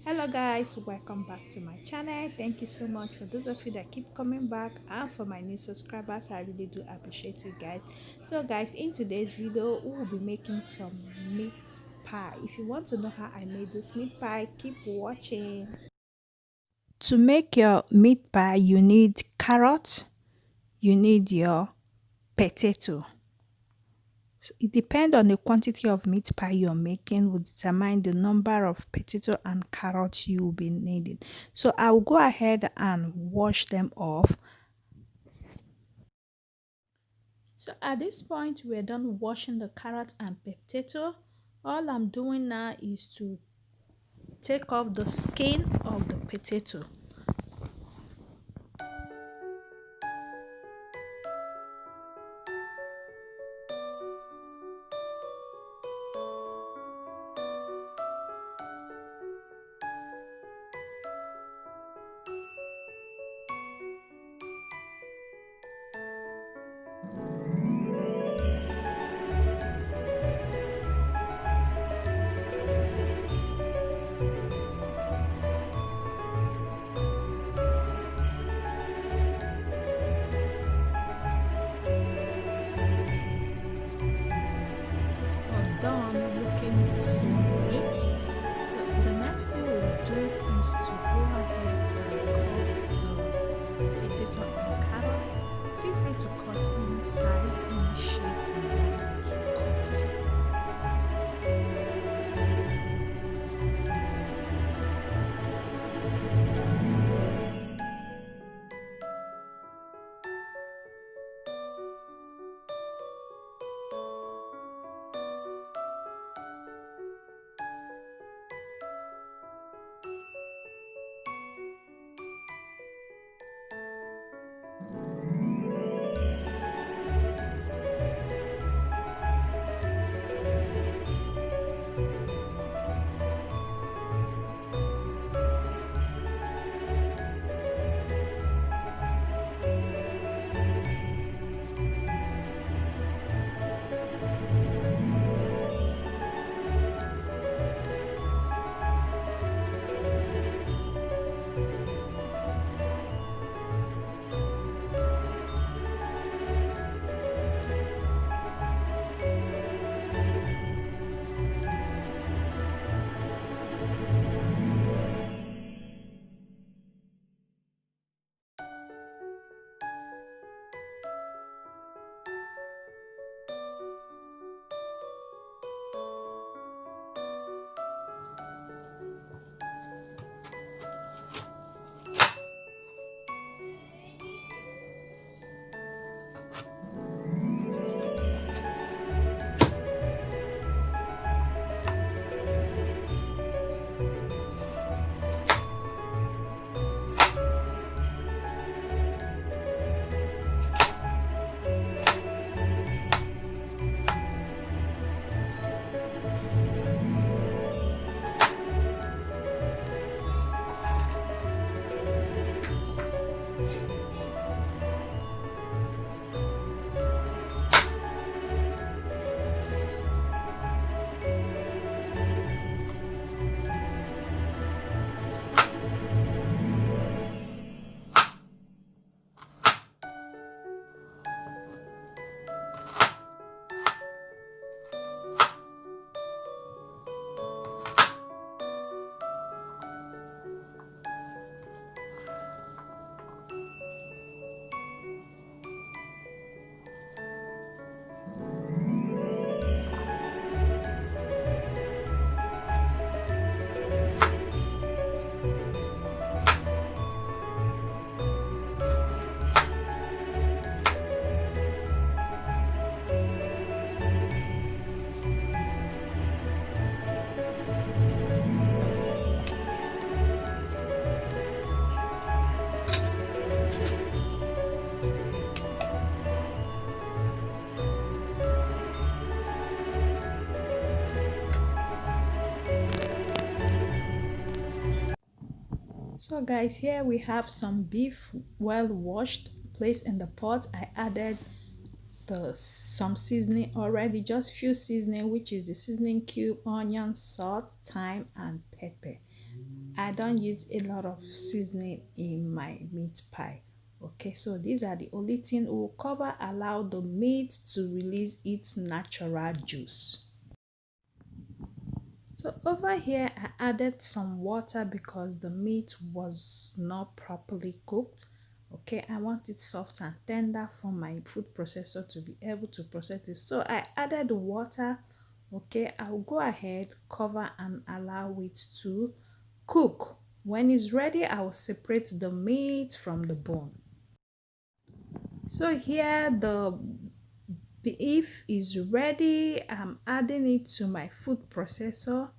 Hello guys, welcome back to my channel. Thank you so much for those of you that keep coming back, and for my new subscribers, I really do appreciate you guys. So guys, in today's video we will be making some meat pie. If you want to know how I made this meat pie, keep watching. To make your meat pie, you need carrot, you need your potato. It depends on the quantity of meat pie you're making will determine the number of potato and carrots you will be needing. So I will go ahead and wash them off. So at this point, we're done washing the carrot and potato. All I'm doing now is to take off the skin of the potato. Done looking some meat. So the next thing we'll do is to go ahead and cut the potato and carrot. Feel free to cut any size, any shape you want to So guys, here we have some beef well washed, placed in the pot. I added some seasoning already, just few seasoning, which is the seasoning cube, onion, salt, thyme and pepper. don't use a lot of seasoning in my meat pie. Okay, so these are the only thing will cover, allow the meat to release its natural juice. So over here I added some water because the meat was not properly cooked. Okay, I want it soft and tender for my food processor to be able to process it. So I added water. Okay, I'll go ahead, cover and allow it to cook. When it's ready, I will separate the meat from the bone. So here the beef is ready. I'm adding it to my food processor.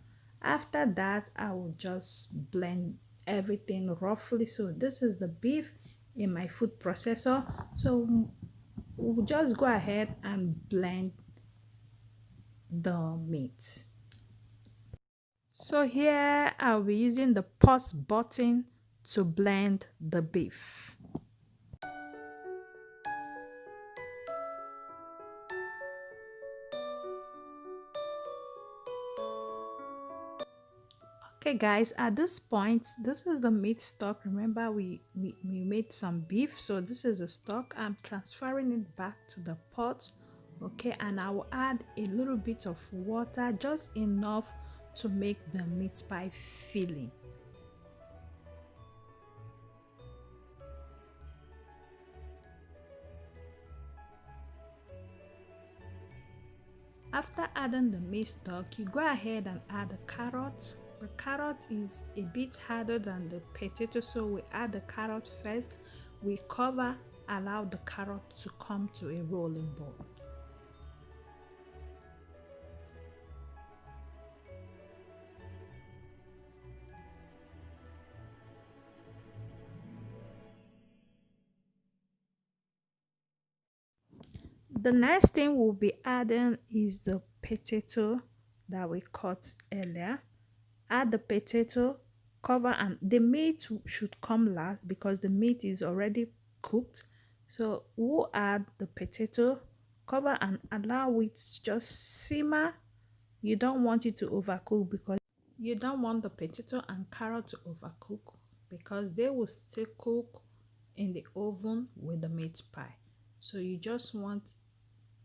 After that, I will just blend everything roughly. So this is the beef in my food processor. So we'll just go ahead and blend the meat. So here I'll be using the pause button to blend the beef. Okay guys, at this point, this is the meat stock. Remember we made some beef, so this is the stock. I'm transferring it back to the pot. Okay, and I will add a little bit of water, just enough to make the meat pie filling. After adding the meat stock, you go ahead and add a carrot. The carrot is a bit harder than the potato, so we add the carrot first. We cover, allow the carrot to come to a rolling ball. The next thing we'll be adding is the potato that we cut earlier. Add the potato, cover, and the meat should come last because the meat is already cooked. So we'll add the potato, cover, and allow it to just simmer. You don't want it to overcook because you don't want the potato and carrot to overcook because they will still cook in the oven with the meat pie. So you just want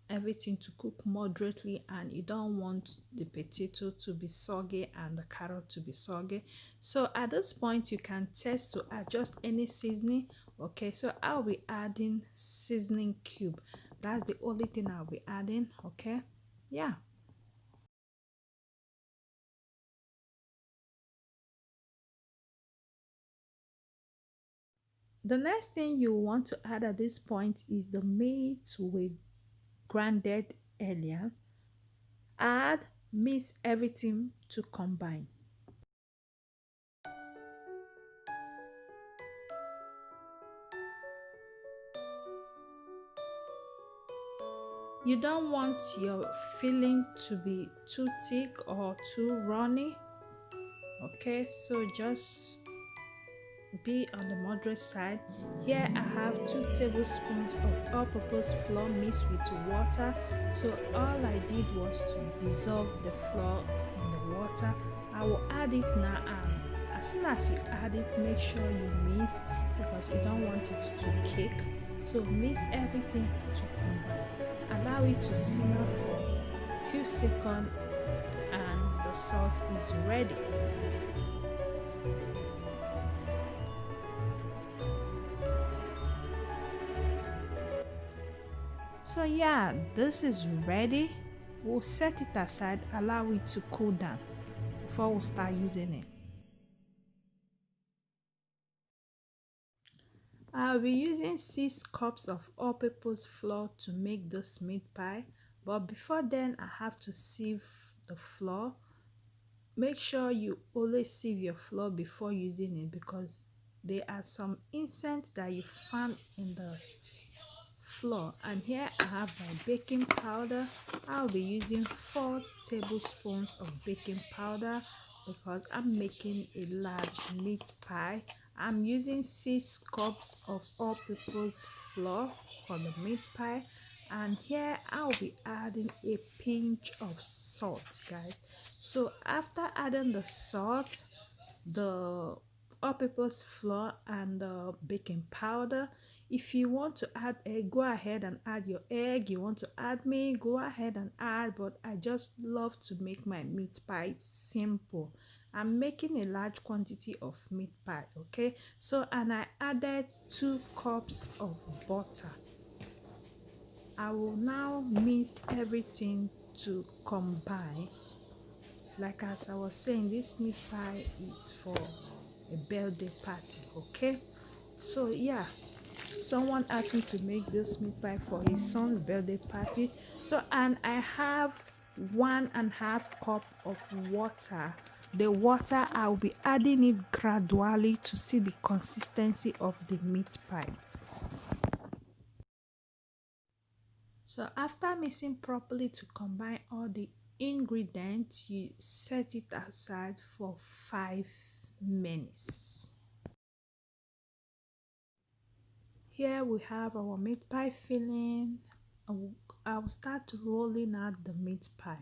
everything to cook moderately, and you don't want the potato to be soggy and the carrot to be soggy. So at this point you can test to adjust any seasoning. Okay, so I'll be adding seasoning cube. That's the only thing I'll be adding. Okay, yeah. The next thing you want to add at this point is the meat we grinded earlier. Add, mix everything to combine. You don't want your filling to be too thick or too runny. Okay, so just be on the moderate side. Here I have 2 tablespoons of all-purpose flour mixed with water. So all I did was to dissolve the flour in the water. I will add it now, and as soon as you add it, make sure you mix because you don't want it to cake. So mix everything to combine. Allow it to simmer for a few seconds and the sauce is ready. So yeah, this is ready. We'll set it aside, allow it to cool down before we start using it. I'll be using 6 cups of all-purpose flour to make this meat pie, but before then I have to sieve the flour. Make sure you always sieve your flour before using it because there are some insects that you find in the flour. And here I have my baking powder. I'll be using 4 tablespoons of baking powder because I'm making a large meat pie. I'm using 6 cups of all-purpose flour for the meat pie, and here I'll be adding a pinch of salt, guys. So after adding the salt, the all-purpose flour and baking powder. If you want to add egg, go ahead and add your egg. You want to add meat, go ahead and add, but I just love to make my meat pie simple. I'm making a large quantity of meat pie, okay? So, and I added 2 cups of butter. I will now mix everything to combine. Like as I was saying, this meat pie is for a birthday party, okay? So yeah, someone asked me to make this meat pie for his son's birthday party. So, and I have 1.5 cup of water. The water, I'll be adding it gradually to see the consistency of the meat pie. So after mixing properly to combine all the ingredients, you set it aside for 5 minutes. Here we have our meat pie filling. I'll start rolling out the meat pie.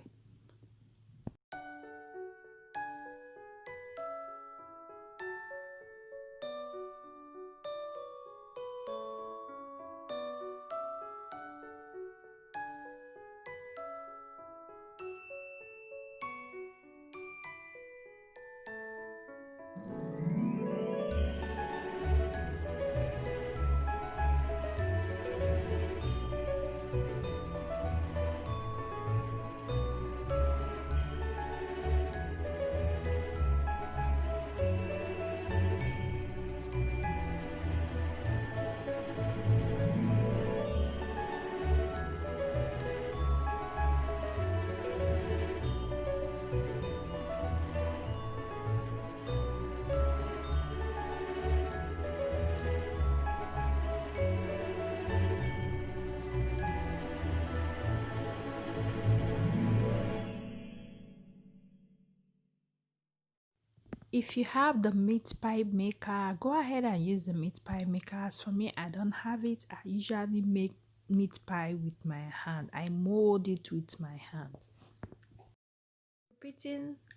If you have the meat pie maker, go ahead and use the meat pie maker. As for me, I don't have it. I usually make meat pie with my hand. I mold it with my hand.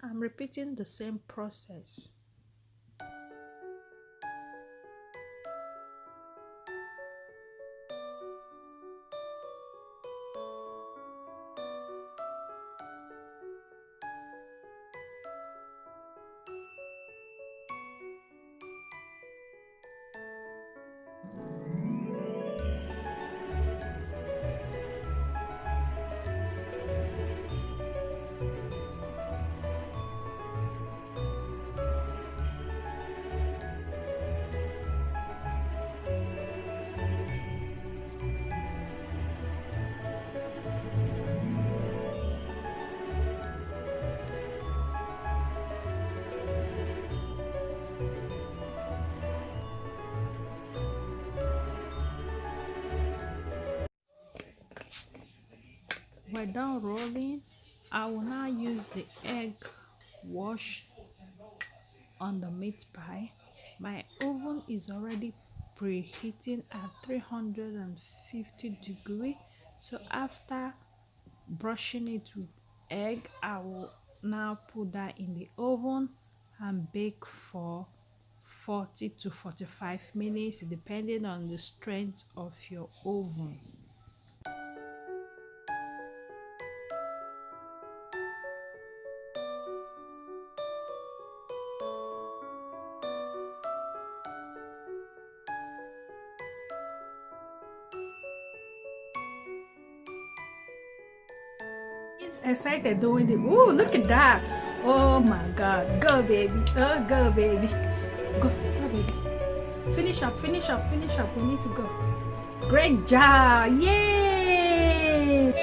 I'm repeating the same process. We're done rolling. I will now use the egg wash on the meat pie. My oven is already preheating at 350 degrees. So after brushing it with egg, I will now put that in the oven and bake for 40 to 45 minutes depending on the strength of your oven. Excited doing it. Oh, look at that. Oh my god. Go baby. Oh, go baby. Go baby. Finish up. We need to go. Great job. Yay.